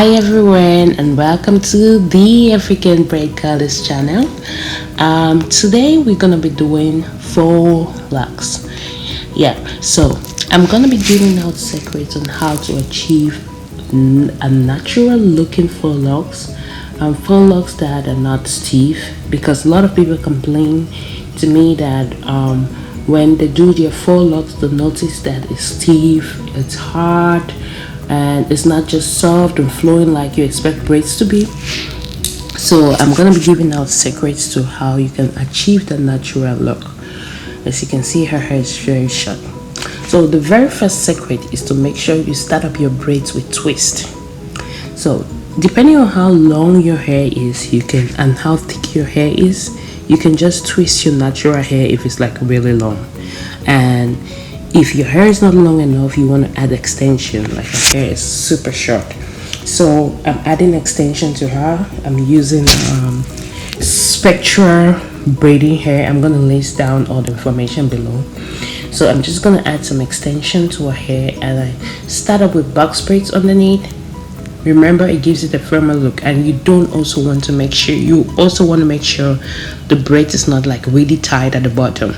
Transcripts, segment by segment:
Hi everyone, and welcome to the African Braid Colors channel. Today we're gonna be doing faux locks. So I'm gonna be giving out secrets on how to achieve a natural looking faux locks, faux locks that are not stiff, because a lot of people complain to me that when they do their faux locks, they notice that it's stiff, it's hard, and it's not just soft and flowing like you expect braids to be. So I'm gonna be giving out secrets to how you can achieve the natural look. As you can see, her hair is very short. So the very first secret is to make sure you start up your braids with twist. So depending on how long your hair is, and how thick your hair is, you can just twist your natural hair if it's like really long. And if your hair is not long enough, you want to add extension, like her hair is super short. So I'm adding extension to her. I'm using spectra braiding hair. I'm going to list down all the information below. So I'm just going to add some extension to her hair, and I start up with box braids underneath. Remember, it gives it a firmer look, and you also want to make sure the braid is not like really tight at the bottom,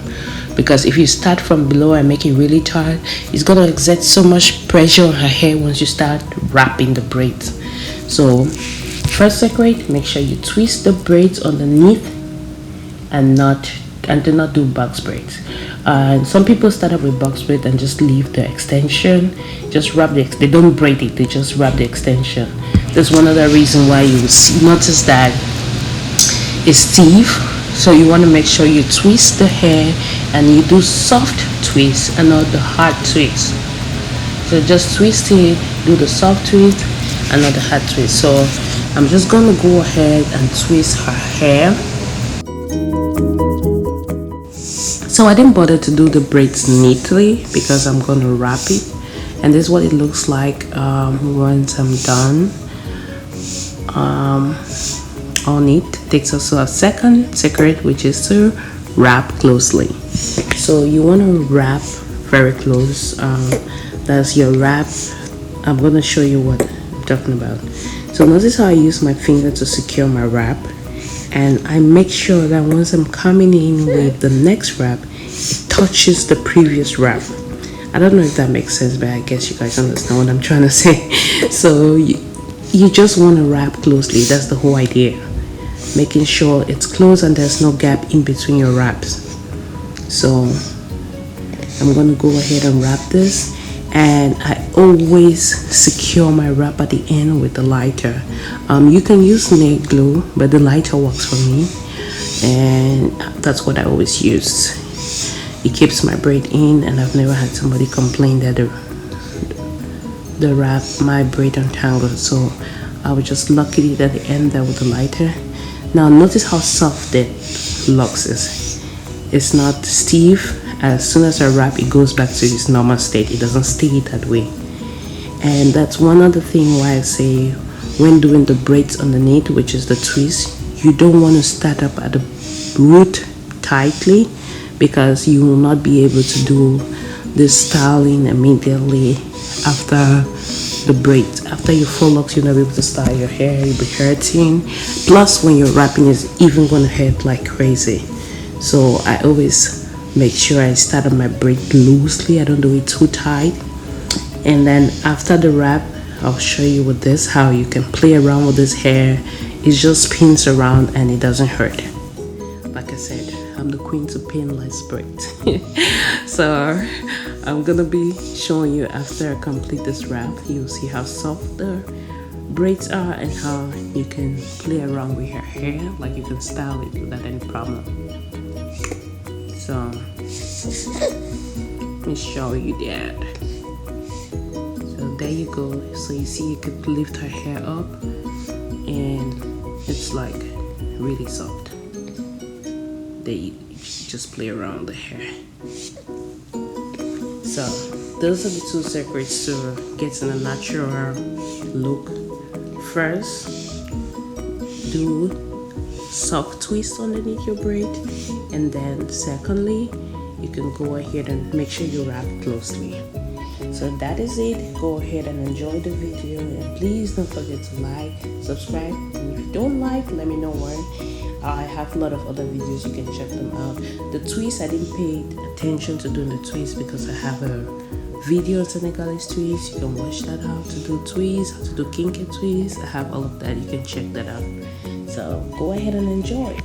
because if you start from below and make it really tight, it's going to exert so much pressure on her hair once you start wrapping the braids. So first secret, make sure you twist the braids underneath and do not do box braids. And some people start up with box braid and just leave the extension, just wrap they don't braid it, they just wrap the extension. That's one other reason why you will notice that it's stiff. So you want to make sure you twist the hair, and you do soft twist and not the hard twist. So just twist it, do the soft twist and not the hard twist. So I'm just going to go ahead and twist her hair. So I didn't bother to do the braids neatly because I'm going to wrap it, and this is what it looks like once I'm done. On it takes also a second secret, which is to wrap closely. So you want to wrap very close. That's your wrap. I'm going to show you what I'm talking about. So notice how I use my finger to secure my wrap, and I make sure that once I'm coming in with the next wrap, it touches the previous wrap. I don't know if that makes sense, but I guess you guys understand what I'm trying to say. So you just want to wrap closely. That's the whole idea, making sure it's close and there's no gap in between your wraps. So I'm going to go ahead and wrap this, and I always secure my wrap at the end with the lighter. You can use nail glue, but the lighter works for me, and that's what I always use. It keeps my braid in, and I've never had somebody complain that my braid untangled. So I will just lock it at the end there with the lighter. Now notice how soft the locks is. It's not stiff. As soon as I wrap, it goes back to its normal state. It doesn't stay that way. And that's one other thing why I say when doing the braids underneath, which is the twist, you don't want to start up at the root tightly, because you will not be able to do this styling immediately after the braids. After your faux locks, you'll not be able to style your hair. You'll be hurting. Plus, when you're wrapping, it's even going to hurt like crazy. So I always make sure I start up my braid loosely. I don't do it too tight. And then after the wrap, I'll show you with this how you can play around with this hair. It just spins around and it doesn't hurt. Like I said, I'm the queen to painless braids. So I'm gonna be showing you after I complete this wrap. You'll see how soft the braids are and how you can play around with your hair, like you can style it without any problem. So let me show you that. So there you go. So you see, you could lift her hair up, and it's like really soft. There you just play around the hair. So those are the two secrets to getting a natural look. First, do soft twist underneath your braid, and then secondly, you can go ahead and make sure you wrap closely. So that is it. Go ahead and enjoy the video, and please don't forget to like, subscribe, and if you don't like, let me know why. I have a lot of other videos, you can check them out. The twist, I didn't pay attention to doing the twist because I have a video on Senegalese twist. You can watch that, how to do twist, how to do kinky twist. I have all of that, you can check that out. So go ahead and enjoy.